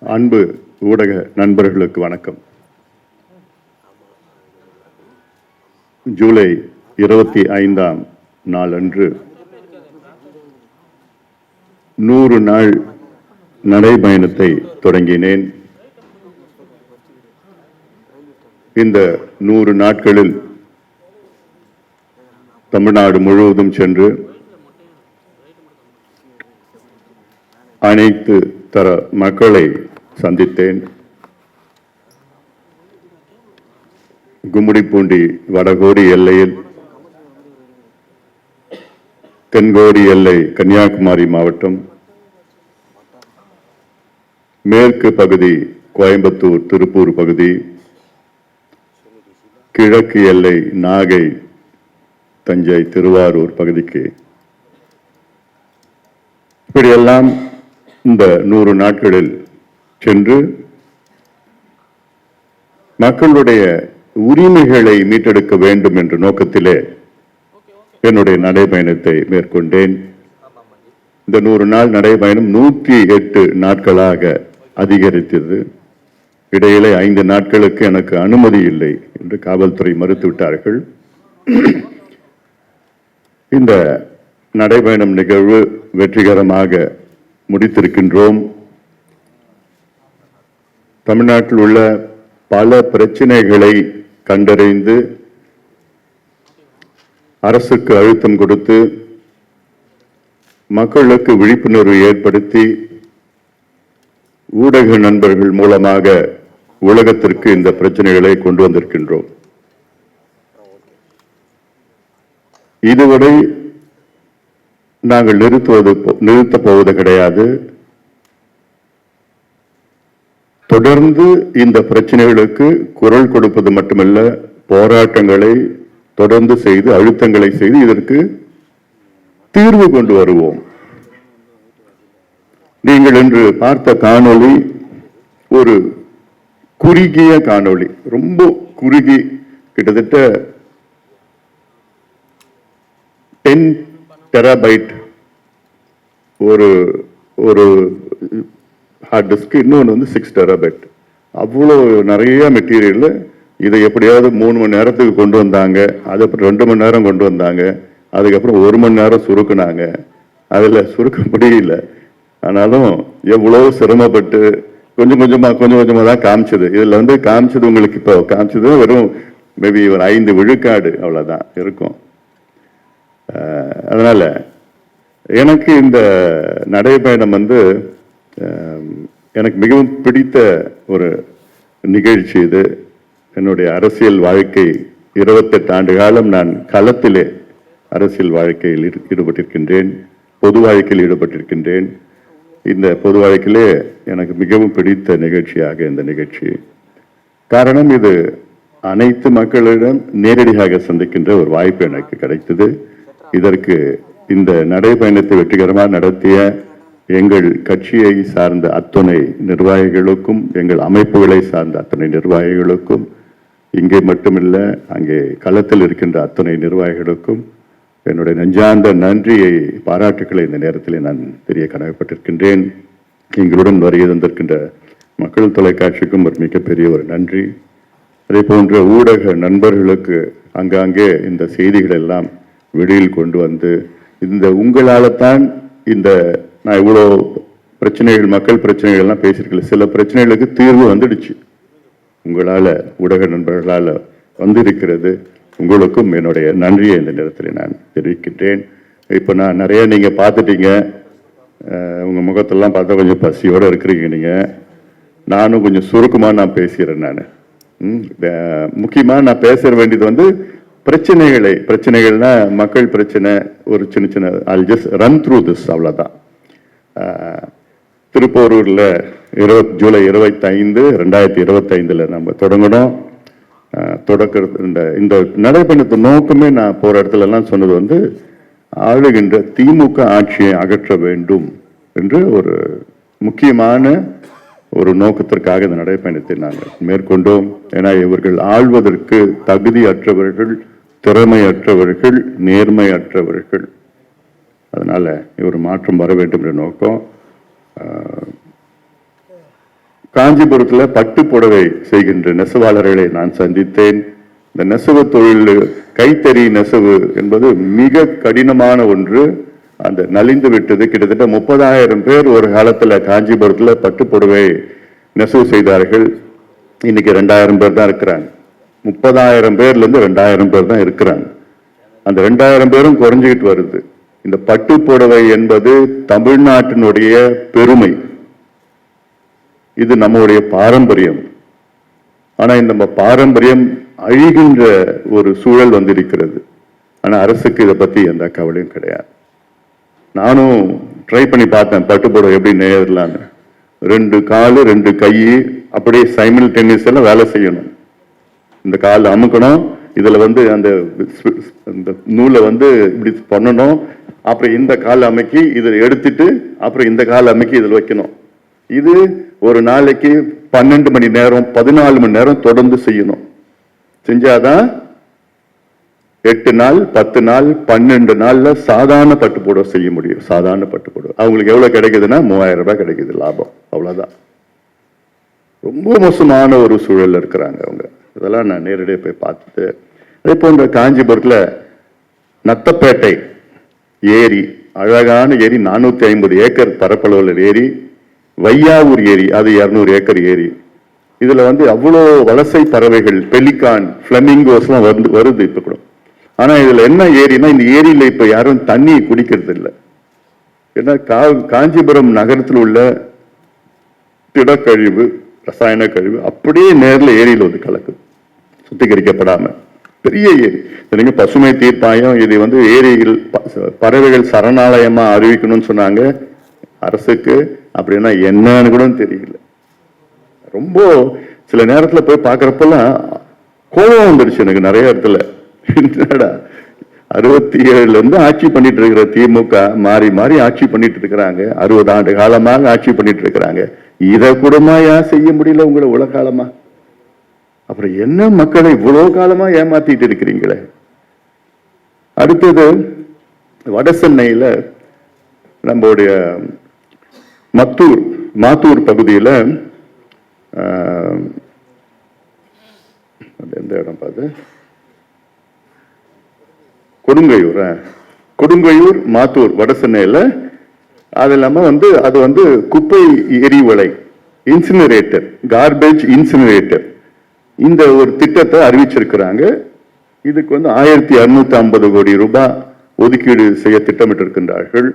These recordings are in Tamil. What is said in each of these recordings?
அன்பு ஊடக நண்பர்களுக்கு வணக்கம். ஜூலை 25ஆம் நாளன்று 100 நாள் நடைபயணத்தை தொடங்கினேன். இந்த 100 நாட்களில் தமிழ்நாடு முழுவதும் சென்று அனைத்து தர மக்களை சந்தித்தேன். கும்மிடிப்பூண்டி வடகோடி எல்லையில், தென்கோடி எல்லை கன்னியாகுமரி மாவட்டம், மேற்கு பகுதி கோயம்புத்தூர் திருப்பூர் பகுதி, கிழக்கு எல்லை நாகை தஞ்சை திருவாரூர் பகுதிக்கு இப்படியெல்லாம் இந்த 100 நாட்களில் சென்று மக்களுடைய உரிமைகளை மீட்டெடுக்க வேண்டும் என்ற நோக்கத்திலே என்னுடைய நடைபயணத்தை மேற்கொண்டேன். இந்த 100 நாள் நடைபயணம் 108 நாட்களாக அதிகரித்தது. இடையிலே 5 நாட்களுக்கு எனக்கு அனுமதி இல்லை என்று காவல்துறை மறுத்துவிட்டார்கள். இந்த நடைபயணம் நிகழ்வு வெற்றிகரமாக முடித்திருக்கின்றோம். தமிழ்நாட்டில் உள்ள பல பிரச்சனைகளை கண்டறிந்து அரசுக்கு அழுத்தம் கொடுத்து மக்களுக்கு விழிப்புணர்வு ஏற்படுத்தி ஊடக நண்பர்கள் மூலமாக உலகத்திற்கு இந்த பிரச்சனைகளை கொண்டு வந்திருக்கின்றோம். இதுவரை நாங்கள் நிறுத்தப் போவது கிடையாது. தொடர்ந்து இந்த பிரச்சனைகளுக்கு குரல் கொடுப்பது மட்டுமல்ல, போராட்டங்களை தொடர்ந்து செய்து அழுத்தங்களை செய்து இதற்கு தீர்வு கொண்டு வருவோம். நீங்கள் இன்று பார்த்த காணொளி ஒரு குறுகிய காணொளி, ரொம்ப குறுகி, கிட்டத்தட்ட 10 டெராபைட் ஒரு ஹார்ட் டிஸ்க், இன்னொன்று வந்து 6 டெராபைட். அவ்வளோ நிறைய மெட்டீரியல். இதை எப்படியாவது 3 மணி நேரத்துக்கு கொண்டு வந்தாங்க. அதுக்கப்புறம் 2 மணி நேரம் கொண்டு வந்தாங்க. அதுக்கப்புறம் 1 மணி நேரம் சுருக்குனாங்க. அதில் சுருக்க முடியல. ஆனாலும் எவ்வளோ சிரமப்பட்டு கொஞ்சம் கொஞ்சமாக தான் காமிச்சது. இதில் வந்து காமிச்சது உங்களுக்கு இப்போ காமிச்சது வெறும் மேபி ஒரு 5 விழுக்காடு அவ்வளோதான் இருக்கும். அதனால எனக்கு இந்த நடைபயணம் வந்து எனக்கு மிகவும் பிடித்த ஒரு நிகழ்ச்சி. இது என்னுடைய அரசியல் வாழ்க்கை 28 ஆண்டு காலம் நான் களத்திலே அரசியல் வாழ்க்கையில் ஈடுபட்டிருக்கின்றேன், பொது வாழ்க்கையில் ஈடுபட்டிருக்கின்றேன். இந்த பொது வாழ்க்கையிலே எனக்கு மிகவும் பிடித்த நிகழ்ச்சியாக இந்த நிகழ்ச்சி. காரணம், இது அனைத்து மக்களிடம் நேரடியாக சந்திக்கின்ற ஒரு வாய்ப்பு எனக்கு கிடைத்தது. இதற்கு இந்த நடைபயணத்தை வெற்றிகரமாக நடத்திய எங்கள் கட்சியை சார்ந்த அத்தனை நிர்வாகிகளுக்கும், எங்கள் அமைப்புகளை சார்ந்த அத்தனை நிர்வாகிகளுக்கும், இங்கே மட்டுமில்ல அங்கே களத்தில் இருக்கின்ற அத்தனை நிர்வாகிகளுக்கும் என்னுடைய நெஞ்சார்ந்த நன்றியை, பாராட்டுக்களை இந்த நேரத்தில் நான் தெரிய கடமைப்பட்டிருக்கின்றேன். எங்களுடன் வருகை தந்திருக்கின்ற மக்கள் தொலைக்காட்சிக்கும் ஒரு மிகப்பெரிய ஒரு நன்றி. அதே போன்ற ஊடக நண்பர்களுக்கு அங்காங்கே இந்த செய்திகள் எல்லாம் வெளியில் கொண்டு வந்து, இந்த உங்களால் தான் இந்த நான் இவ்வளோ பிரச்சனைகள், மக்கள் பிரச்சனைகள்லாம் பேசியிருக்கல, சில பிரச்சனைகளுக்கு தீர்வு வந்துடுச்சு. உங்களால், ஊடக நண்பர்களால் வந்திருக்கிறது. உங்களுக்கும் என்னுடைய நன்றியை இந்த நேரத்தில் நான் தெரிவிக்கின்றேன். இப்போ நான் நிறைய நீங்கள் பார்த்துட்டீங்க, உங்கள் முகத்தெல்லாம் பார்த்தா கொஞ்சம் பசியோடு இருக்கிறீங்க. நீங்கள், நானும் கொஞ்சம் சுருக்கமாக நான் பேசுகிறேன். நான் முக்கியமாக நான் பேச வேண்டியது வந்து பிரச்சனைகள்னா மக்கள் பிரச்சனை, ஒரு சின்ன I'll just run through this, அவ்வளோதான். திருப்போரூரில் ஜூலை 25, 2025 நம்ம தொடங்கணும். இந்த நடைபயணத்து நோக்கமே நான் போகிற இடத்துல எல்லாம் சொன்னது வந்து, ஆளுகின்ற திமுக ஆட்சியை அகற்ற வேண்டும் என்று ஒரு முக்கியமான ஒரு நோக்கத்திற்காக இந்த நடைபயணத்தை நாங்கள் மேற்கொண்டோம். ஏன்னா இவர்கள் ஆள்வதற்கு தகுதியற்றவர்கள், திறமையற்றவர்கள், நேர்மையற்றவர்கள். அதனால இவர் மாற்றம் வர வேண்டும் என்ற நோக்கம். காஞ்சிபுரத்தில் பட்டு புடவை செய்கின்ற நெசவாளர்களை நான் சந்தித்தேன். இந்த நெசவு தொழில், கைத்தறி நெசவு என்பது மிக கடினமான ஒன்று. அந்த நலிந்து விட்டது. கிட்டத்தட்ட 30,000 பேர் ஒரு காலத்தில் காஞ்சிபுரத்தில் பட்டு புடவை நெசவு செய்தார்கள். இன்னைக்கு 2,000 பேர் தான் இருக்கிறாங்க. 30,000 பேர்ல இருந்து 2,000 பேர் தான் இருக்கிறாங்க. அந்த 2,000 பேரும் குறைஞ்சிக்கிட்டு வருது. இந்த பட்டு புடவை என்பது தமிழ்நாட்டினுடைய பெருமை. இது நம்முடைய பாரம்பரியம். ஆனா இந்த பாரம்பரியம் அழிகின்ற ஒரு சூழல் வந்திருக்கிறது. ஆனா அரசுக்கு இதை பத்தி எந்த கவலையும் கிடையாது. நானும் ட்ரை பண்ணி பார்த்தேன் பட்டு புடவை எப்படி நெய்யலான்னு. 2 காலு 2 கை அப்படியே சைமல்டேனியஸா வேலை செய்யணும். இந்த கால் அமுக்கணும், இதுல அந்த நூலை இப்படி பண்ணணும், அப்புறம் இந்த கால் அமைக்கி இதை எடுத்துட்டு அப்புறம் இந்த கால் அமைக்கி இதில் வைக்கணும். இது ஒரு நாளைக்கு 12 மணி நேரம் 14 மணி நேரம் தொடர்ந்து செய்யணும். செஞ்சாதான் 8 நாள் 10 நாள் 12 நாள்ல சாதாரண பட்டு புடவை செய்ய முடியும். சாதாரண பட்டு புடவை அவங்களுக்கு எவ்வளவு கிடைக்குதுன்னா 3,000 ரூபாய் கிடைக்குது லாபம், அவ்வளவுதான். ரொம்ப மோசமான ஒரு சூழல்ல இருக்கிறாங்க அவங்க. இதெல்லாம் நான் நேரடியாக போய் பார்த்துட்டு, அதே போன்ற காஞ்சிபுரத்துல நத்தப்பேட்டை ஏரி, அழகான ஏரி, 450 ஏக்கர் பரப்பளவுள்ள ஏரி. வையாவூர் ஏரி, அது 200 ஏக்கர் ஏரி. இதுல அவ்வளோ வலசை பறவைகள், பெலிகான், பிளமிங்கோஸ் எல்லாம் வருது இப்ப கூட. ஆனா இதுல என்ன ஏரினா, இந்த ஏரியில இப்ப யாரும் தண்ணி குடிக்கிறது இல்லை. ஏன்னா காஞ்சிபுரம் நகரத்தில் உள்ள திடக்கழிவு, ரசாயன கழிவு அப்படியே நேரில் ஏரியில் கலக்குது, சுத்திகரிக்கப்படாம. பெரிய ஏரி. நீங்க பசுமை தீர்ப்பாயம் இதை ஏரியில் பறவைகள் சரணாலயமா அறிவிக்கணும்னு சொன்னாங்க. அரசுக்கு அப்படின்னா என்னன்னு கூட தெரியல. ரொம்ப சில நேரத்துல போய் பார்க்கறப்பெல்லாம் கோபம் வந்துடுச்சு எனக்கு நிறைய இடத்துல. என்னடா 67ல இருந்து ஆட்சி பண்ணிட்டு இருக்கிற திமுக மாறி மாறி ஆட்சி பண்ணிட்டு இருக்கிறாங்க. 60 ஆண்டு காலமாக ஆட்சி பண்ணிட்டு இருக்கிறாங்க. இதை கூடமா ஏன் செய்ய முடியல உங்களை இவ்வளவு காலமா? அப்புறம் என்ன மக்களை இவ்வளவு காலமா ஏமாத்திட்டு இருக்கிறீங்களே. அடுத்தது வட சென்னையில நம்மளுடைய மாத்தூர் பகுதியில் எந்த இடம் பார்த்து கொடுங்கையூர் மாத்தூர் வட சென்னையில். அது இல்லாம அது குப்பை எரிவலை இன்சினரேட்டர், கார்பேஜ் இன்சினரேட்டர், இந்த ஒரு திட்டத்தை அறிவிச்சிருக்கிறாங்க. இதுக்கு 1,250 கோடி ரூபாய் ஒதுக்கீடு செய்ய திட்டமிட்டிருக்கின்றார்கள்.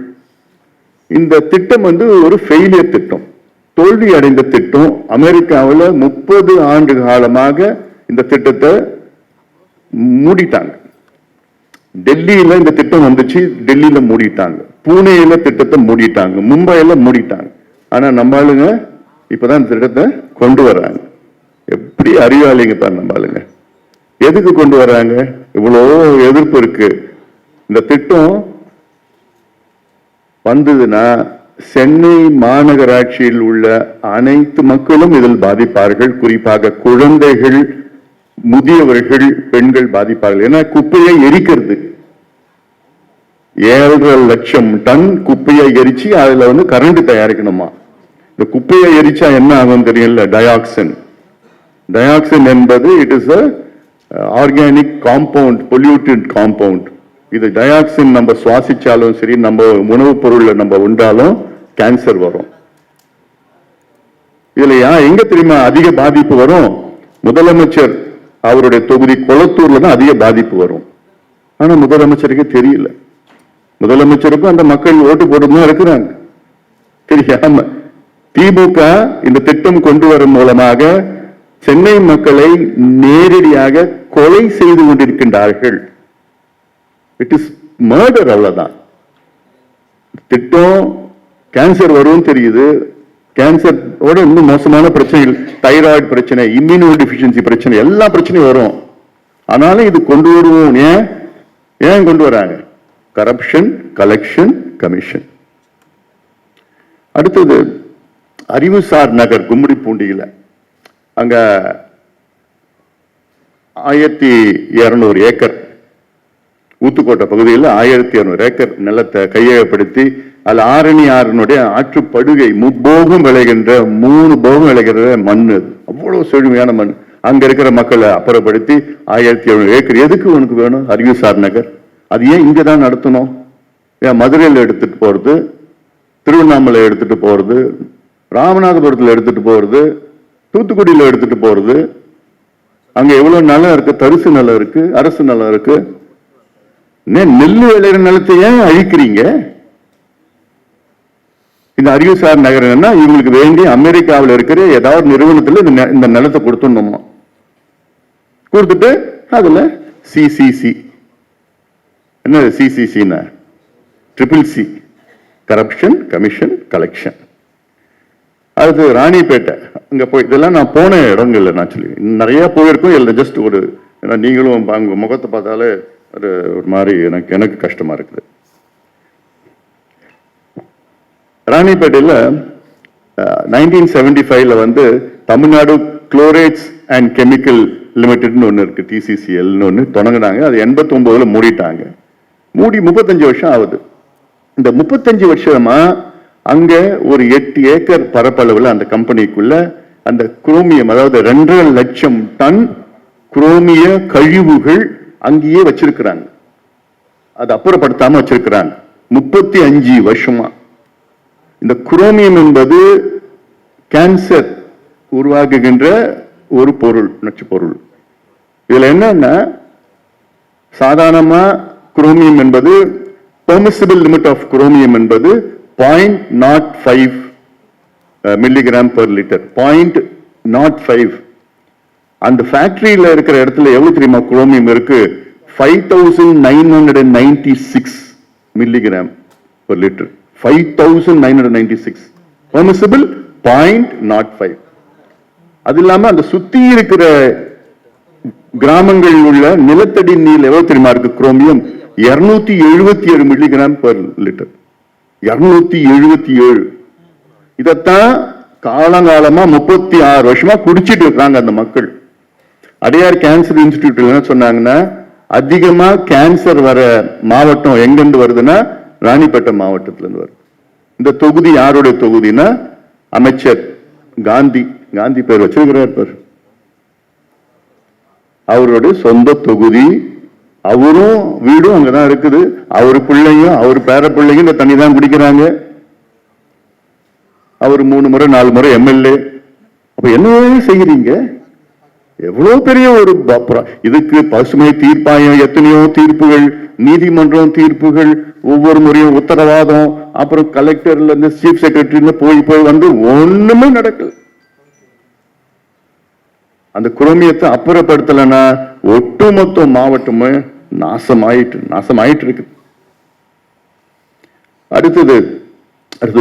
இந்த திட்டம் ஒரு ஃபெயிலியர் திட்டம், தோல்வி அடைந்த திட்டம். அமெரிக்காவில் 30 ஆண்டு காலமாக இந்த திட்டத்தை மூடிட்டாங்க. டெல்லியில இந்த திட்டம் வந்துச்சு, டெல்லியில மூடிட்டாங்க. பூனேல திட்டத்தை மூடிட்டாங்க, மும்பையில மூடிட்டாங்க. ஆனா நம்ம ஆளுங்க இப்பதான் இந்த திட்டத்தை கொண்டு வர்றாங்க. எப்படி அறிவாளிங்க பாரு நம்ம ஆளுங்க. எதுக்கு கொண்டு வர்றாங்க? இவ்வளோ எதிர்ப்பு இருக்கு. இந்த திட்டம் வந்ததுன்னா சென்னை மாநகராட்சியில் உள்ள அனைத்து மக்களும் இதில் பாதிப்பார்கள். குறிப்பாக குழந்தைகள், முதியவர்கள், பெண்கள் பாதிப்பார்கள். ஏன்னா குப்பையை எரிக்கிறது. 7.5 லட்சம் டன் குப்பையை எரிச்சு அதுல கரண்ட் தயாரிக்கணுமா. இந்த குப்பையை எரிச்சா என்ன ஆகும் தெரியல? டயாக்சின் என்பது it is organic compound, polluted compound. இது டயாக்சின் நம்ம சுவாசிச்சாலும் சரி, நம்ம உணவுப் பொருள்ல நம்ம உண்டாலும் கேன்சர் வரும். இதுல எங்க தெரியுமா அதிக பாதிப்பு வரும்? முதலமைச்சர் அவருடைய தொகுதி கொளத்தூர்ல தான் அதிக பாதிப்பு வரும். ஆனா முதலமைச்சருக்கு தெரியல. முதலமைச்சருக்கும் அந்த மக்கள் ஓட்டு போட்டு இருக்கிறாங்க தெரியாம. திமுக இந்த திட்டம் கொண்டு வரும் மூலமாக சென்னை மக்களை நேரடியாக கொலை செய்து கொண்டிருக்கின்றார்கள். It is murder. அவ்வளவுதான். திட்டம் கேன்சர் வரும் தெரியுது. கேன்சரோட இன்னும் மோசமான பிரச்சனைகள், தைராய்டு பிரச்சனை, இம்யூனோ டிஃபிஷியன்சி பிரச்சனை, எல்லா பிரச்சனையும் வரும். ஆனாலும் இது கொண்டு வருவோம். ஏன் கொண்டு வராங்க? Corruption, collection, commission. அடுத்தது அறிவுசார் நகர் கும்மிடிப்பூண்டியில அங்க 1200 ஏக்கர், ஊத்துக்கோட்டை பகுதியில் 1200 ஏக்கர் நிலத்தை கையகப்படுத்தி அது ஆரணி ஆறுனுடைய ஆற்றுப்படுகை முப்போகம் விளைகின்ற 3 போகம் விளைகிற மண். அவ்வளவு செழுமையான மண். அங்க இருக்கிற மக்களை அப்புறப்படுத்தி 1700 ஏக்கர் எதுக்கு உனக்கு வேணும்? அறிவுசார் நகர். அது ஏன் இங்கதான் நடத்தணும்? ஏன் மதுரையில் எடுத்துட்டு போறது, திருவண்ணாமலை எடுத்துட்டு போறது, ராமநாதபுரத்தில் எடுத்துட்டு போறது, தூத்துக்குடியில் எடுத்துட்டு போறது? அங்க எவ்வளவு நிலம் இருக்கு, தரிசு நிலம் இருக்கு, அரசு நிலம் இருக்கு. நெல்லு விளையிற நிலத்தை ஏன் அழிக்கிறீங்க? இந்த அறிவுசார் நகர் என்ன, இவங்களுக்கு வேண்டி அமெரிக்காவில் இருக்கிற ஏதாவது நிறுவனத்தில் இந்த நிலத்தை கொடுத்துடணுமா? கொடுத்துட்டு அதுல சிசிசி, என்ன சிசிசின்னா CCC, கரப்ஷன் கமிஷன் கலெக்ஷன். அது ராணிப்பேட்டை. அங்க போய் இதெல்லாம் நான் போன இடங்கள்ல நான் சொல்லி நிறைய போயிருக்கோம். இல்லை ஜஸ்ட் ஒரு, ஏன்னா நீங்களும் உங்க முகத்தை பார்த்தாலே ஒரு மாதிரி எனக்கு கஷ்டமா இருக்குது. ராணிப்பேட்டையில் 1975 வந்து தமிழ்நாடு குளோரேட்ஸ் அண்ட் கெமிக்கல் லிமிடெட்னு ஒன்று இருக்கு, TCCLன்னு ஒன்று தொடங்கினாங்க. அது 89 மூடிட்டாங்க. மூடி 35 வருஷம் ஆகுது. இந்த 35 வருஷமா அங்க ஒரு 8 ஏக்கர் பரப்பளவில் அந்த கம்பெனிக்குள்ள அந்த குரோமியம், அதாவது 2.5 லட்சம் டன் குரோமிய கழிவுகள் அங்கேயே வச்சிருக்கிறாங்க. அது அப்புறப்படுத்தாம வச்சிருக்கிறாங்க 35 வருஷமா. இந்த குரோமியம் என்பது கேன்சர் உருவாக்குகின்ற ஒரு பொருள், நச்சு பொருள். இதுல என்னன்னா, சாதாரணமா குரோமியம் என்பது பெர்மிசிபிள் லிமிட் ஆஃப் குரோமியம் என்பது 0.05 மில்லிகிராம் பெர் லிட்டர். 0.05. அந்த ஃபேக்டரியில இருக்கிற இடத்துல எவ்வளவு தெரியுமா குரோமியம் இருக்கு? 5996 மில்லிகிராம் பெர் லிட்டர். 5996. பெர்மிசிபிள் 0.05. அது இல்லாம அந்த சுத்தி இருக்கிற கிராமங்களில் உள்ள நிலத்தடி நீர் எவ்வளவு தெரியுமா இருக்கு குரோமியம்? 277 milligram per litre. 277. இதத்தான் காலங்காலமா 36 வருஷமா குடிச்சிட்டு இருக்காங்க அந்த மக்கள். அடையார் கேன்சர் இன்ஸ்டிடியூட்ல என்ன சொன்னாங்கன்னா, அதிகமா கேன்சர் வர மாவட்டம் எங்கிருந்து வருதுன்னா ராணிப்பேட்டை மாவட்டத்துல இருந்து வருது. இந்த தொகுதி யாருடைய தொகுதினா, அமைச்சர் காந்தி, காந்தி பேர் வச்சிருக்கிறார் பேர், அவருடைய சொந்த தொகுதி. அவரும் வீடும் அங்கதான் இருக்குது. அவரு பிள்ளையும் அவர் பேர பிள்ளையும் இந்த தண்ணி தான் குடிக்கிறாங்க. அவர் 3 முறை 4 முறை MLA. அப்ப என்ன செய்யறீங்க? எவ்வளவு பெரிய ஒரு இதுக்கு பசுமை தீர்ப்பாயம், எத்தனையோ தீர்ப்புகள், நீதிமன்றம் தீர்ப்புகள், ஒவ்வொரு முறையும் உத்தரவாதம், அப்புறம் கலெக்டர்ல இருந்து சீஃப் செக்ரட்டரி போய் வந்து ஒண்ணுமே நடக்கல. அந்த குரோமியத்தை அப்புறப்படுத்தலன்னா ஒட்டுமொத்த மாவட்டமே நாசமாயிட்டு இருக்கு. அடுத்து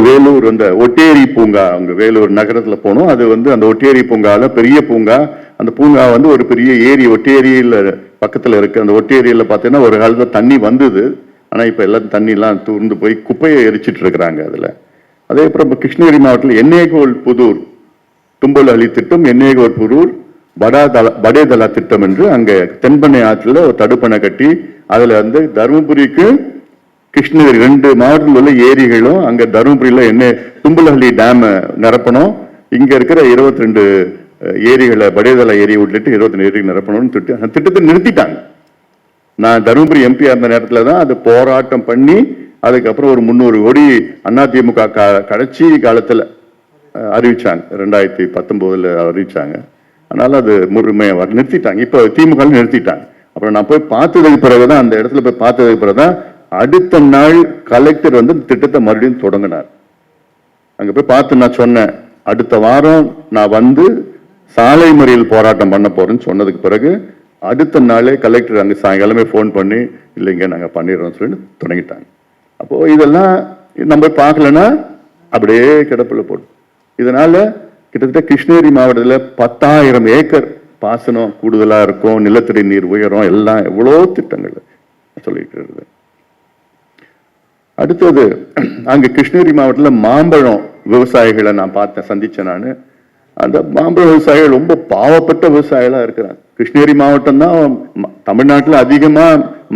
வேலூர், அந்த ஒட்டேரி பூங்கா, அங்க வேலூர் நகரத்துல போனோம். அது வந்து அந்த ஒட்டேரி பூங்கால பெரிய பூங்கா. அந்த பூங்கா வந்து ஒரு பெரிய ஏரி ஒட்டேரியில பக்கத்துல இருக்கு. அந்த ஒட்டேரியில பாத்தீங்கன்னா ஒரு காலத்துல தண்ணி வந்தது. ஆனா இப்ப எல்லாம் தண்ணி எல்லாம் தூர்ந்து போய் குப்பையை எரிச்சிட்டு இருக்கிறாங்க அதுல. அதே அப்புறம் கிருஷ்ணகிரி மாவட்டத்தில் எண்ணேகோல் புதூர் தும்பல் அலி திட்டம், எண்ணேகோல் புதூர் படேதலா திட்டம் என்று அங்க தென்பண்ணை ஆற்றுல ஒரு தடுப்பணை கட்டி அதுல வந்து தருமபுரிக்கு கிருஷ்ணகிரி 2 மாவட்டத்தில் உள்ள ஏரிகளும் அங்க தருமபுரியில தும்பலஹள்ளி டேம் நிரப்பணும். இங்க இருக்கிற 22 ஏரிகளை படேதலா ஏரியை விட்டுட்டு 22 ஏரிகள் நிரப்பணும்னு திட்டத்தை நிறுத்திட்டாங்க. நான் தருமபுரி MP அந்த நேரத்துல தான் அது போராட்டம் பண்ணி அதுக்கப்புறம் ஒரு 300 கோடி அதிமுக கடைசி காலத்துல அறிவிச்சாங்க. 2019 அறிவிச்சாங்க. அதனால அது முழுமையை நிறுத்திட்டாங்க. இப்ப திமுக நிறுத்திட்டாங்க. அப்புறம் நான் போய் பார்த்ததுக்கு பிறகுதான், அந்த இடத்துல போய் பார்த்ததுக்கு பிறகுதான் அடுத்த நாள் கலெக்டர் வந்து திட்டத்தை மறுபடியும் தொடங்கினார். அங்க போய் பார்த்து நான் சொன்னேன், அடுத்த வாரம் நான் வந்து சாலை மறியல் போராட்டம் பண்ண போறேன்னு சொன்னதுக்கு பிறகு அடுத்த நாளே கலெக்டர் அங்க சாயங்காலமே போன் பண்ணி, இல்லைங்க நாங்க பண்ணிடுறோம் சொல்லி தொடங்கிட்டாங்க. அப்போ இதெல்லாம் நம்ம பார்க்கலன்னா அப்படியே கிடப்புல போடும். இதனால கிட்டத்தட்ட கிருஷ்ணகிரி மாவட்டத்தில் 10,000 ஏக்கர் பாசனம் கூடுதலா இருக்கும், நிலத்தடி நீர் உயரும், எல்லாம் எவ்வளோ திட்டங்கள் சொல்லிட்டு இருக்குது. அடுத்தது அங்க கிருஷ்ணகிரி மாவட்டத்தில் மாம்பழம் விவசாயிகளை நான் பார்த்தேன், சந்திச்சேன் நான். அந்த மாம்பழ விவசாயிகள் ரொம்ப பாவப்பட்ட விவசாயிகளா இருக்கிறாங்க. கிருஷ்ணகிரி மாவட்டம் தான் தமிழ்நாட்டில் அதிகமா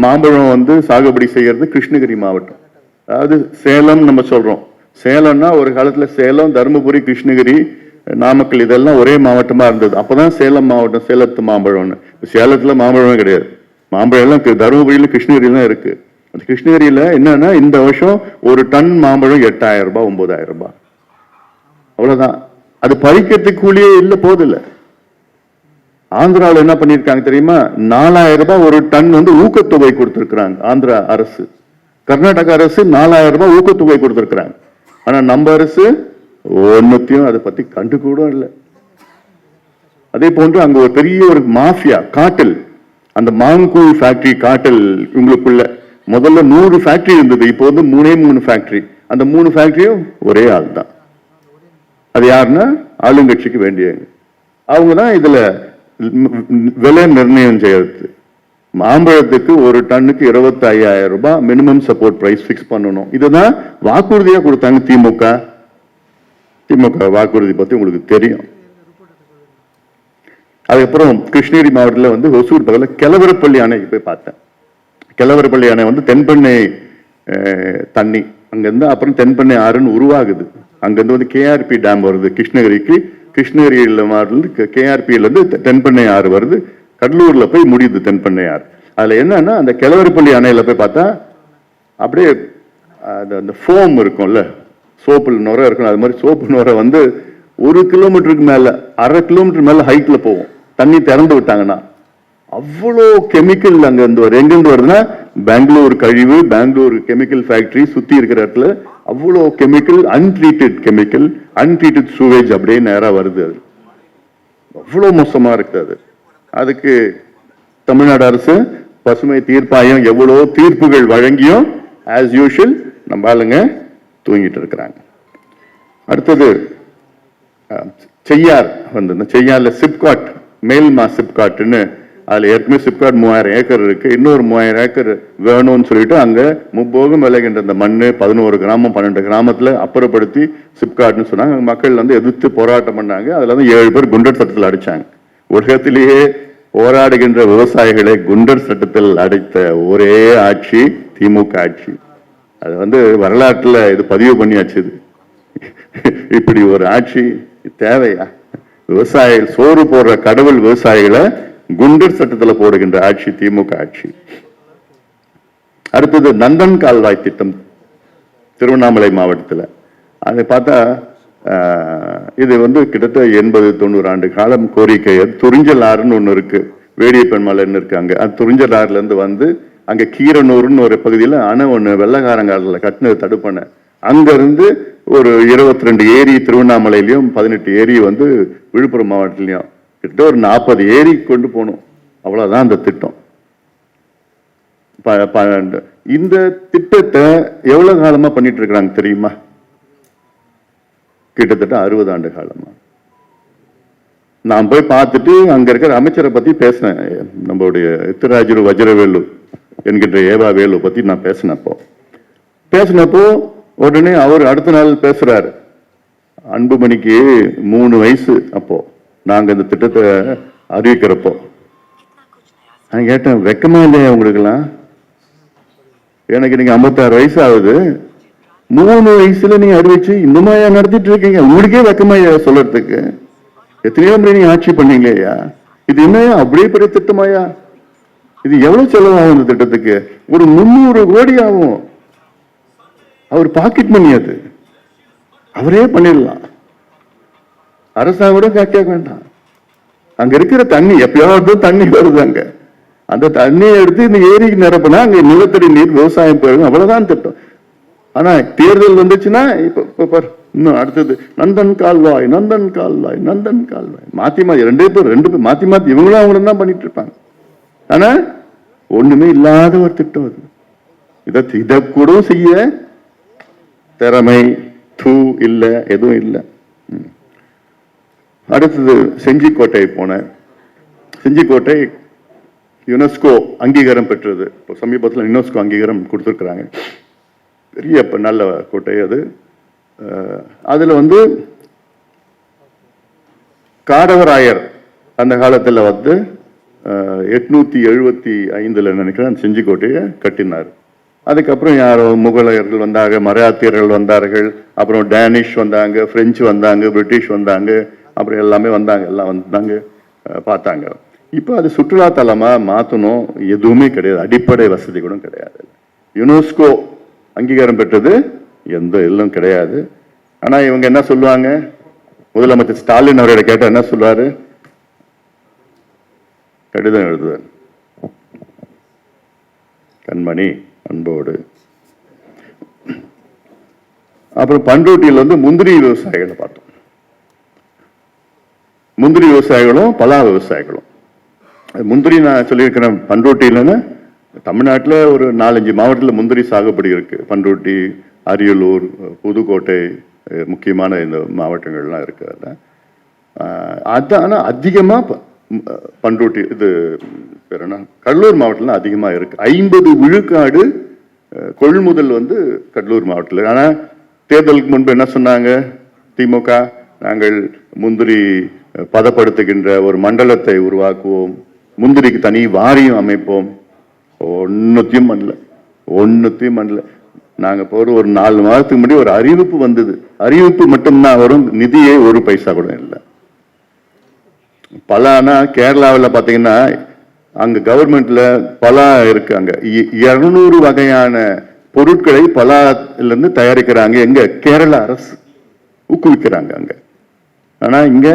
மாம்பழம் வந்து சாகுபடி செய்யறது கிருஷ்ணகிரி மாவட்டம். அதாவது சேலம் நம்ம சொல்றோம், சேலம்னா ஒரு காலத்துல சேலம், தருமபுரி, கிருஷ்ணகிரி, நாமக்கல் இதெல்லாம் ஒரே மாவட்டமா இருந்தது. அப்பதான் சேலம் மாவட்டம், சேலத்து மாம்பழம்னு. சேலத்துல மாம்பழமே கிடையாது. மாம்பழம் எல்லாம் தருமபுரியில கிருஷ்ணகிரியில தான் இருக்கு. அந்த கிருஷ்ணகிரியில என்னன்னா இந்த வருஷம் ஒரு டன் மாம்பழம் 8,000 ரூபாய் 9,000 ரூபாய், அவ்வளவுதான். அது பறிக்கிறதுக்கு கூலியே இல்ல, போதில்ல. ஆந்திராவில் என்ன பண்ணிருக்காங்க தெரியுமா? 4,000 ரூபாய் ஒரு டன் வந்து ஊக்கத்தொகை கொடுத்திருக்கிறாங்க ஆந்திரா அரசு. கர்நாடக அரசு 4,000 ரூபாய் ஊக்கத்தொகை கொடுத்திருக்கிறாங்க. ஆனா நம்ம அரசு ஒன்னுத்தையும் அதை பத்தி கண்டு கூட இல்லை. அதே போன்று அங்க ஒரு பெரிய ஒரு மாஃபியா காட்டல், அந்த மாங்கூழ் ஃபேக்டரி காட்டல் உங்களுக்குள்ள. முதல்ல 100 ஃபேக்டரி இருந்தது, இப்போ வந்து 3 ஃபேக்டரி. அந்த 3 ஃபேக்டரியும் ஒரே ஆள் தான். அது யாருன்னா ஆளுங்கட்சிக்கு வேண்டிய அவங்க தான் இதுல விலை நிர்ணயம் செய்யறது. மாம்பழத்துக்கு ஒரு டன்னுக்கு 25,000 ரூபாய் மினிமம் சப்போர்ட் பிரைஸ் பிக்ஸ் பண்ணணும். இதுதான் வாக்குறுதியா கொடுத்தாங்க திமுக. வாக்குறுதி பத்தி உங்களுக்கு தெரியும். அதுக்கப்புறம் கிருஷ்ணகிரி மாவட்டத்தில் வந்து ஒசூர் பக்கத்தில் கிழவரப்பள்ளி அணைக்கு போய் பார்த்தேன். கிழவரப்பள்ளி அணை வந்து தென்பெண்ணை தண்ணி அங்கிருந்து, அப்புறம் தென்பெண்ணை ஆறுன்னு உருவாகுது. அங்கிருந்து வந்து கேஆர்பி டேம் வருது கிருஷ்ணகிரிக்கு. கிருஷ்ணகிரியில் மாவட்டத்தில் கேஆர்பியிலேருந்து தென்பெண்ணை ஆறு வருது. கடலூர்ல போய் முடியுது தென்பெண்ணை ஆறு. அதுல என்னன்னா அந்த கிழவரப்பள்ளி அணையில போய் பார்த்தா அப்படியே அந்த ஃபோம் இருக்கும்ல, சோப்பு நுரை இருக்கும், அது மாதிரி சோப்பு நுரை வந்து 1 கிலோமீட்டருக்கு மேல, 1/2 கிலோமீட்டர் மேல ஹைட்ல போகும். தண்ணி திறந்து விட்டாங்கன்னா அவ்வளோ கெமிக்கல் அங்க எங்கிருந்து வருதுன்னா பெங்களூர் கழிவு, பெங்களூர் கெமிக்கல் ஃபேக்டரி சுத்தி இருக்கிற இடத்துல அவ்வளோ கெமிக்கல், அன்ட்ரீட்டட் சூவேஜ் அப்படியே நேரா வருது. அது அவ்வளோ மோசமா இருக்குது. அதுக்கு தமிழ்நாடு அரசு பசுமை தீர்ப்பாயம் எவ்வளோ தீர்ப்புகள் வழங்கியும் ஆஸ் யூஷுவல் நம்ம ஆளுங்க தூங்கிட்டு இருக்கிறாங்க. அடுத்தது செய்யார் வந்து, செய்யார்ல சிப்காட், மேல்மா சிப்காட்னு, அதுல ஏற்கனவே சிப்காட் 3000 ஏக்கர் இருக்கு. இன்னொரு 3000 ஏக்கர் வேணும்னு சொல்லிட்டு அங்க முப்போகம் விளைகின்ற இந்த மண்ணு 11 கிராமம் 12 கிராமத்துல அப்புறப்படுத்தி சிப்காட்னு சொன்னாங்க. மக்கள் வந்து எதிர்த்து போராட்டம் பண்ணாங்க. அதுல வந்து 7 பேர் குண்டர் சட்டத்தில் அடிச்சாங்க. உலகத்திலேயே போராடுகின்ற விவசாயிகளை குண்டர் சட்டத்தில் அடைத்த ஒரே ஆட்சி திமுக ஆட்சி. அது வந்து வரலாற்றுல இது பதிவு பண்ணியாச்சு. இப்படி ஒரு ஆட்சி தேவையா? விவசாயிகள் சோறு போடுற கடவுள் விவசாயிகளை குண்டர் சட்டத்துல போடுகின்ற ஆட்சி திமுக ஆட்சி. அடுத்தது நந்தன் கால்வாய் திட்டம் திருவண்ணாமலை மாவட்டத்தில். அதை பார்த்தா இது வந்து கிட்டத்தட்ட 80-90 ஆண்டு காலம் கோரிக்கை. துறிஞ்சல் ஆறுன்னு ஒன்று இருக்கு, வேடியப்பன் மலைன்னு இருக்காங்க. அது துறிஞ்சல் ஆறுல இருந்து வந்து அங்க கீரனூர்னு ஒரு பகுதியில் அணை ஒன்று வெள்ளக்காரங்காலில் கட்டினது தடுப்பணை. அங்கிருந்து ஒரு 22 ஏரி திருவண்ணாமலையிலையும் 18 ஏரி வந்து விழுப்புரம் மாவட்டத்திலையும் கிட்ட ஒரு 40 ஏரி கொண்டு போகணும். அவ்வளவுதான் அந்த திட்டம். இந்த திட்டத்தை எவ்வளவு காலமா பண்ணிட்டு இருக்கிறாங்க தெரியுமா? கிட்டத்தட்ட 60 ஆண்டு காலமா. நான் போய் பார்த்துட்டு அங்க இருக்கிற அமைச்சரை பத்தி பேசினேன். நம்மளுடைய எத்திராஜரு வஜ்ரவேலு என்கின்ற ஏவா வேலு பத்தி நான் பேசினப்போ உடனே அவர் அடுத்த நாள் பேசுறாரு. அன்புமணிக்கு 3 வயசு அப்போ நாங்க இந்த திட்டத்தை அறிவிக்கிறப்போ. நான் கேட்டேன், வெக்கமா இல்லையா உங்களுக்கெல்லாம்? எனக்கு நீங்க 56 வயசு ஆகுது, 3 வயசுல நீங்க அறிவிச்சு இந்த மாதிரி நடத்திட்டு இருக்கீங்க. உங்களுக்கே வெக்கமாயா சொல்றதுக்கு? எத்தனையோ முறை நீங்க ஆட்சி பண்ணீங்களேயா? இது என்ன அப்படியே பெரிய திட்டமாயா? இது எவ்வளவு செலவாகும் இந்த திட்டத்துக்கு? ஒரு 300 கோடி ஆகும். அவர் பாக்கெட் மணி, அது அவரே பண்ணிடலாம். அரசாங்கம் கூட கேட்க வேண்டாம். அங்க இருக்கிற தண்ணி எப்பயாவது தண்ணி வருது, அங்க அந்த தண்ணியை எடுத்து இந்த ஏரிக்கு நிரப்புனா அங்க நிலத்தடி நீர் விவசாயம் போயிடும். அவ்வளவுதான் திட்டம். ஆனா தேர்தல் வந்துச்சுன்னா இப்ப இன்னும் அடுத்தது நந்தன் கால்வாய், நந்தன் கால்வாய், நந்தன் கால்வாய், மாத்தி மாத்தி ரெண்டு பேர் மாத்தி இவங்களும் அவங்களும் தான் பண்ணிட்டு இருப்பாங்க. ஆனா ஒண்ணுமே இல்லாத ஒரு திட்டம் அது. இதை கூட செய்ய திறமை இல்ல, எதுவும் இல்லை. அடுத்தது செஞ்சிக்கோட்டை போனேன். செஞ்சிக்கோட்டை யுனெஸ்கோ அங்கீகாரம் பெற்றது. இப்போ சமீபத்தில் யுனெஸ்கோ அங்கீகாரம் கொடுத்துருக்குறாங்க. பெரிய நல்ல கோட்டை அது. அதுல வந்து காடவராயர் அந்த காலத்தில் வந்து 875 நினைக்கிறேன் செஞ்சிக்கோட்டையை கட்டினார். அதுக்கப்புறம் யாரோ முகலாயர்கள் வந்தாங்க, மராத்தியர்கள் வந்தார்கள், அப்புறம் டேனிஷ் வந்தாங்க, பிரெஞ்சு வந்தாங்க, பிரிட்டிஷ் வந்தாங்க, அப்புறம் எல்லாமே வந்தாங்க, எல்லாம் வந்தாங்க, பார்த்தாங்க. இப்போ அது சுற்றுலா தலமா மாற்றணும், எதுவுமே கிடையாது, அடிப்படை வசதி கூட கிடையாது. யுனெஸ்கோ அங்கீகாரம் பெற்றது எந்த எல்லாம் கிடையாது. ஆனா இவங்க என்ன சொல்லுவாங்க, முதலமைச்சர் ஸ்டாலின் அவர்களை கேட்ட என்ன சொல்லுவாரு, கடிதம் எழுதுவார், கண்மணி அன்போடு. அப்புறம் பண்ருட்டியில் வந்து முந்திரி விவசாயிகளை பார்த்தோம். முந்திரி விவசாயிகளும் பலா விவசாயிகளும். முந்திரி நான் சொல்லியிருக்கிறேன், பண்ருட்டியிலன்னு தமிழ்நாட்டில் ஒரு 4-5 மாவட்டத்தில் முந்திரி சாகுபடி இருக்கு. பண்ருட்டி, அரியலூர், புதுக்கோட்டை, முக்கியமான இந்த மாவட்டங்கள்லாம் இருக்கு. அதான் அதிகமாக பண்ருட்டி, இது பேர் என்ன, கடலூர் மாவட்டத்தில் அதிகமாக இருக்கு. 50 விழுக்காடு கொள்முதல் வந்து கடலூர் மாவட்டத்தில். ஆனால் தேர்தலுக்கு முன்பு என்ன சொன்னாங்க திமுக, நாங்கள் முந்திரி பதப்படுத்துகின்ற ஒரு மண்டலத்தை உருவாக்குவோம், முந்திரிக்கு தனி வாரியம் அமைப்போம். ஒன்னுத்தையும் பண்ணல. நாங்க போற ஒரு 4 மாதத்துக்கு முன்னாடி ஒரு அறிவிப்பு வந்தது. அறிவிப்பு மட்டும்தான் வரும், நிதியே 1 பைசா கூட இல்லை. பலானா கேரளாவில் பார்த்தீங்கன்னா அங்க கவர்மெண்ட்ல பலா இருக்கு, அங்க 200 வகையான பொருட்களை பலால இருந்து தயாரிக்கிறாங்க. எங்க கேரள அரசு ஊக்குவிக்கிறாங்க அங்க. ஆனா இங்க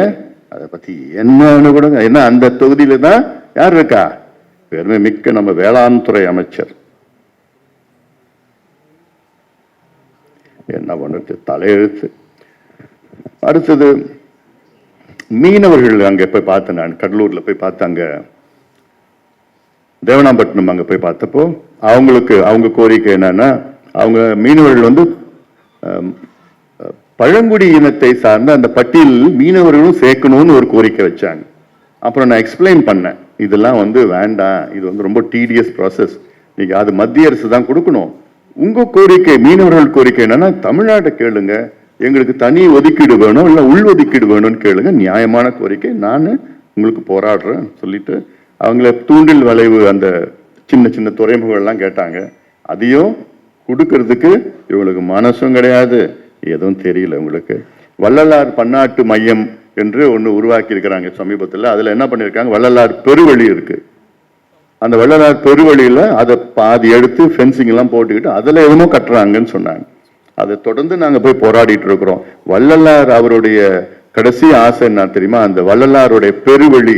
அதை பத்தி என்னன்னு கூட என்ன, அந்த தொகுதியில தான் யார் இருக்கா, பெருமை மிக்க நம்ம வேளாண் துறை அமைச்சர். என்ன பண்ணுறது, தலையெழுத்து. அடுத்தது மீனவர்கள் அங்க போய் பார்த்தேன், நான் கடலூர்ல போய் பார்த்தாங்க, தேவனாம்பட்டினம் அங்க போய் பார்த்தப்போ அவங்க கோரிக்கை என்னன்னா, அவங்க மீனவர்கள் வந்து பழங்குடி இனத்தை சார்ந்த அந்த பட்டியலில் மீனவர்களும் சேர்க்கணும்னு ஒரு கோரிக்கை வச்சாங்க. அப்புறம் நான் எக்ஸ்பிளைன் பண்ணேன், இதெல்லாம் வந்து வேண்டாம், இது வந்து ரொம்ப டீடியஸ் ப்ராசஸ், நீங்க அது மத்திய அரசு தான் கொடுக்கணும். உங்க கோரிக்கை, மீனவர்கள் கோரிக்கை என்னன்னா, தமிழ்நாட்டை கேளுங்க, எங்களுக்கு தனி ஒதுக்கீடு வேணும், இல்லை உள் ஒதுக்கீடு வேணும்னு கேளுங்க, நியாயமான கோரிக்கை, நான் உங்களுக்கு போராடுறேன் சொல்லிட்டு அவங்கள தூண்டில் வளைவு அந்த சின்ன சின்ன துறைமுகங்கள்லாம் கேட்டாங்க. அதையும் கொடுக்கறதுக்கு இவங்களுக்கு மனசும் கிடையாது, எதுவும் தெரியல உங்களுக்கு. வள்ளலார் பன்னாட்டு மையம் என்று ஒன்று உருவாக்கி இருக்கிறாங்க சமீபத்தில். அதில் என்ன பண்ணியிருக்காங்க, வள்ளலார் பெருவழி இருக்கு. அந்த வள்ளலார் பெருவழியில் அதை பாதி எடுத்து ஃபென்சிங் எல்லாம் போட்டுக்கிட்டு அதில் எதுவும் கட்டுறாங்கன்னு சொன்னாங்க. அதை தொடர்ந்து நாங்கள் போய் போராடிட்டு இருக்கிறோம். வள்ளலார் அவருடைய கடைசி ஆசை என்ன தெரியுமா, அந்த வள்ளலாருடைய பெருவழி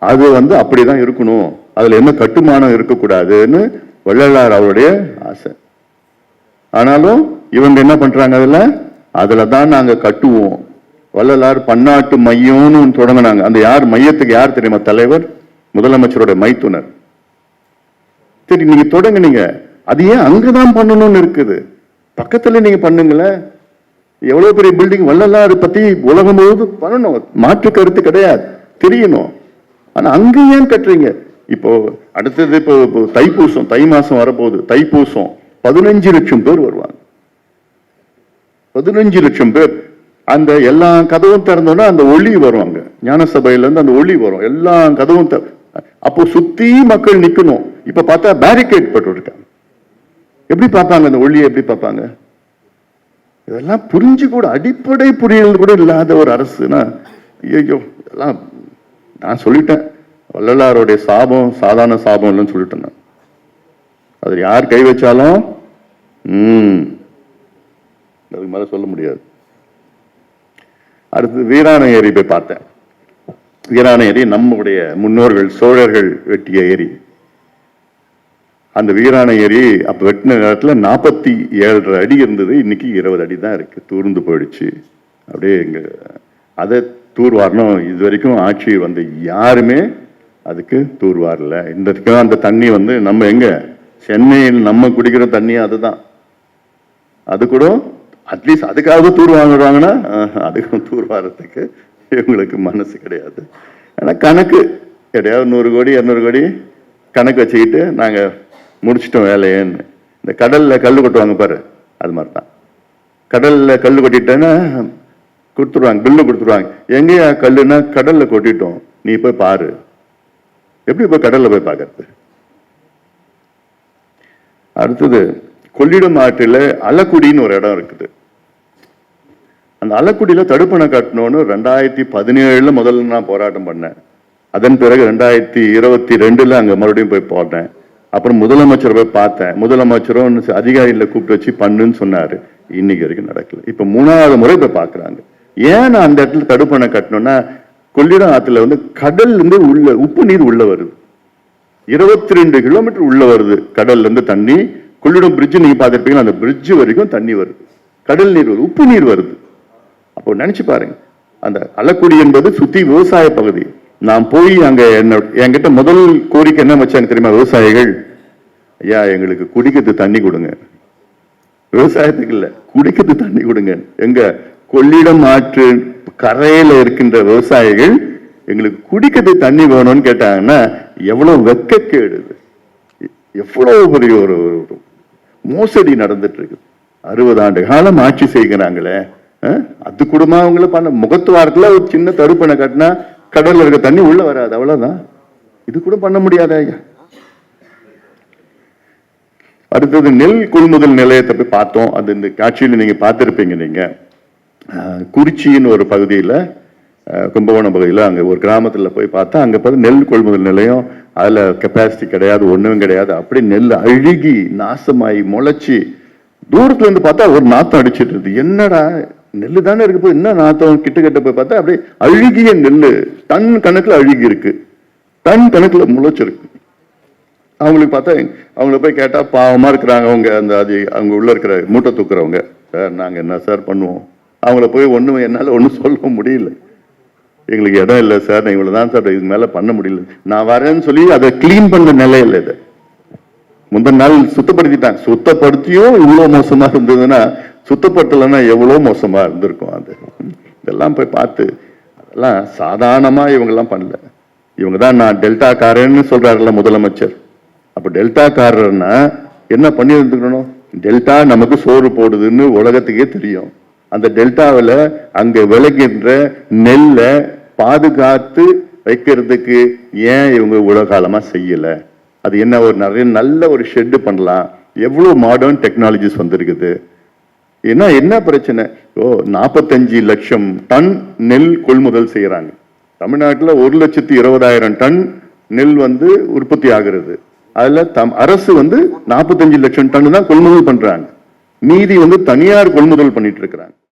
அது வந்து அப்படிதான் இருக்கணும், அதுல என்ன கட்டுமானம் இருக்கக்கூடாதுன்னு வள்ளலார் அவருடைய ஆசை. ஆனாலும் இவங்க என்ன பண்றாங்க, அதுல தான் நாங்க கட்டுவோம். வள்ளலார் பன்னாட்டு மையம்னு தொடங்கினாங்க. அந்த மையத்துக்கு யார் தெரியுமா தலைவர், முதலமைச்சரோட மைத்துனர். சரி, நீங்க தொடங்குனீங்க, அது ஏன் அங்கதான் பண்ணணும்னு இருக்குது, பக்கத்துல நீங்க பண்ணுங்களேன். எவ்வளவு பெரிய பில்டிங், வள்ளலார் பத்தி உலகம் முழுவதும் பண்ணணும், மாற்று கருத்து கிடையாது, தெரியணும். ஆனா அங்க ஏன் கட்டுறீங்க? இப்போ அடுத்தது இப்போ தைப்பூசம், தை மாசம் வரப்போகுது, தைப்பூசம் 15 லட்சம் பேர் வருவாங்க. 15 லட்சம் பேர். அந்த எல்லா கதவும் திறந்தோன்னா அந்த ஒளி வருவாங்க, ஞான சபையில இருந்து அந்த ஒளி வரும், எல்லா கதவும் அப்போ சுத்தி மக்கள் நிக்கணும். இப்ப பார்த்தா பேரிகேட் போட்டு இருக்காங்க. எப்படி பார்ப்பாங்க அந்த ஒளியை, எப்படி பார்ப்பாங்க? இதெல்லாம் புரிஞ்சு கூட, அடிப்படை புரியல் கூட இல்லாத ஒரு அரசுனா, ஐயோ இதெல்லாம் நான் சொல்லிட்டேன். வள்ளலாருடைய சாபம் சாதாரண சாபம் இல்லைன்னு சொல்லிட்டேன் நான். அது யார் கை வச்சாலும் அதுக்கு மேல சொல்ல முடியாது. அடுத்து வீராண ஏரி போய் பார்த்தேன். வீராண ஏரி நம்முடைய முன்னோர்கள் சோழர்கள் வெட்டிய ஏரி. அந்த வீராண ஏரி அப்ப வெட்டின நேரத்தில் 47.5 அடி இருந்தது, இன்னைக்கு 20 அடி தான் இருக்கு, தூர்ந்து போயிடுச்சு. அப்படியே இங்க அதை தூர்வாரணும். இது வரைக்கும் ஆட்சி வந்து யாருமே அதுக்கு தூர்வாரல. இந்த அந்த தண்ணி வந்து நம்ம எங்க சென்னையில் நம்ம குடிக்கிற தண்ணி அதுதான். அது கூட அட்லீஸ்ட் அதுக்காக தூர் வாங்குறாங்கன்னா அதுக்கும் தூர்வாரத்துக்கு இவங்களுக்கு மனசு கிடையாது. ஆனா கணக்கு கிடையாது, 100 கோடி 200 கோடி கணக்கு வச்சுக்கிட்டு நாங்க முடிச்சிட்டோம் வேலையேன்னு. இந்த கடல்ல கல் கொட்டுவாங்க பாரு, அது மாதிரிதான். கடல்ல கல் கொட்டிட்டேன்னா கொடுத்துருவாங்க, பில்லு கொடுத்துருவாங்க. எங்கேயா கல்லுன்னா கடல்ல கொட்டிட்டோம், நீ போய் பாரு. எப்படி போய் கடல்ல போய் பார்க்கறது? அடுத்தது கொள்ளிடம் ஆற்றில் அலக்குடின்னு ஒரு இடம் இருக்குது. அந்த அலக்குடியில தடுப்பணை கட்டணும்னு 2017 முதல்ல நான் போராட்டம் பண்ணேன். அதன் பிறகு 2022 அங்க மறுபடியும் போய் போட்டேன். அப்புறம் முதலமைச்சர் போய் பார்த்தேன். முதலமைச்சரும் அதிகாரிகளை கூப்பிட்டு வச்சு பண்ணுன்னு சொன்னாரு. இன்னைக்கு வரைக்கும் நடக்கல. இப்ப 3வது முறை போய் பாக்குறாங்க. ஏன் நான் அந்த இடத்துல தடுப்பணை கட்டணும்னா, கொள்ளிடம் ஆத்துல வந்து கடல்ல இருந்து உள்ள உப்பு நீர் உள்ள வருது. 22 கிலோமீட்டர் உள்ள வருது கடல்ல இருந்து தண்ணி. கொள்ளிடம் பிரிட்ஜ் நீங்க பார்த்திருப்பீங்க, அந்த பிரிட்ஜ் வரைக்கும் தண்ணி வருது, கடல் நீர் வருது, உப்பு நீர் வருது. அப்போ நினைச்சு பாருங்க, அந்த அலக்குடி என்பது சுத்தி விவசாய பகுதி. நான் போய் அங்க என்கிட்ட முதல் கோரிக்கை என்ன வச்சாங்க தெரியுமா விவசாயிகள்? ஐயா, எங்களுக்கு குடிக்கிறது தண்ணி கொடுங்க. விவசாயத்துக்கு இல்ல, குடிக்கிறது தண்ணி கொடுங்க. எங்க கொள்ளிடம் ஆற்று கரையில இருக்கின்ற விவசாயிகள் எங்களுக்கு குடிக்கிறது தண்ணி வேணும்னு கேட்டாங்கன்னா எவ்வளவு வெக்கக்கேடு, எவ்வளவு பெரிய ஒரு மோசடி நடந்துட்டு இருக்கு. 60 ஆண்டு காலம் ஆட்சி செய்கிறாங்களே, அது கூடமா அவங்கள பண்ண? முகத்துவாரத்துல ஒரு சின்ன தடுப்பணை கட்டினா கடல்ல இருக்க தண்ணி உள்ள வராது, அவ்வளவுதான். இது கூட பண்ண முடியாத ஐயா. அடுத்தது நெல் கொள்முதல் நிலையத்தை போய் பார்த்தோம். அது இந்த காட்சியில நீங்க பார்த்திருப்பீங்க. நீங்க குறிச்சின்னு ஒரு பகுதியில, கும்பகோணம் பகுதியில் அங்கே ஒரு கிராமத்தில் போய் பார்த்தா அங்கே பார்த்து நெல் கொள்முதல் நிலையம். அதில் கெப்பாசிட்டி கிடையாது, ஒன்றும் கிடையாது. அப்படி நெல் அழுகி நாசமாயி முளைச்சி தூரத்துல இருந்து பார்த்தா ஒரு நாத்தம் அடிச்சிட்டு இருக்கு. என்னடா நெல்லு தானே இருக்கு, போய் என்ன நாத்தம்? கிட்ட போய் பார்த்தா அப்படியே அழுகிய நெல் டன் கணக்கில் அழுகி இருக்கு, டன் கணக்கில் முளைச்சிருக்கு. அவங்களுக்கு பார்த்தா அவங்கள போய் கேட்டா பாவமா இருக்கிறாங்க அவங்க. அந்த அவங்க உள்ள இருக்கிற மூட்டை தூக்குறவங்க, சார் நாங்கள் என்ன சார் பண்ணுவோம்? அவங்கள போய் என்னால் ஒன்றும் சொல்ல முடியல. எங்களுக்கு இடம் இல்லை சார், இவ்வளவுதான் சார், இதுக்கு மேல பண்ண முடியல. நான் வரேன்னு சொல்லி அதை கிளீன் பண்ண நிலையில் இது முந்தின நாள் சுத்தப்படுத்திட்டாங்க. சுத்தப்படுத்தியும் இவ்வளவு மோசமா இருந்ததுன்னா சுத்தப்படுத்தலைன்னா எவ்வளவு மோசமா இருந்திருக்கும். அது இதெல்லாம் போய் பார்த்து அதெல்லாம் சாதாரணமா இவங்கெல்லாம் பண்ணல. இவங்க தான் நான் டெல்டா காரன்னு சொல்றாருல்ல முதலமைச்சர். அப்ப டெல்டா காரர்னா என்ன பண்ணி இருந்துக்கணும்? டெல்டா நமக்கு சோறு போடுதுன்னு உலகத்துக்கே தெரியும். அந்த டெல்டாவில் அங்க விளைகின்ற நெல்லை பாதுகாத்து வைக்கிறதுக்கு ஏன் இவங்க இவ்வளவு காலமா செய்யல? அது என்ன, ஒரு நிறைய நல்ல ஒரு ஷெட் பண்ணலாம். எவ்வளவு மாடர்ன் டெக்னாலஜிஸ் வந்திருக்குது. ஏன்னா என்ன பிரச்சனை? 45 லட்சம் டன் நெல் கொள்முதல் செய்யறாங்க. தமிழ்நாட்டில் 1,20,000 டன் நெல் வந்து உற்பத்தி ஆகிறது. அதுல அரசு வந்து 45 லட்சம் டன் தான் கொள்முதல் பண்றாங்க. மீதி வந்து தனியார் கொள்முதல் பண்ணிட்டு இருக்கிறாங்க.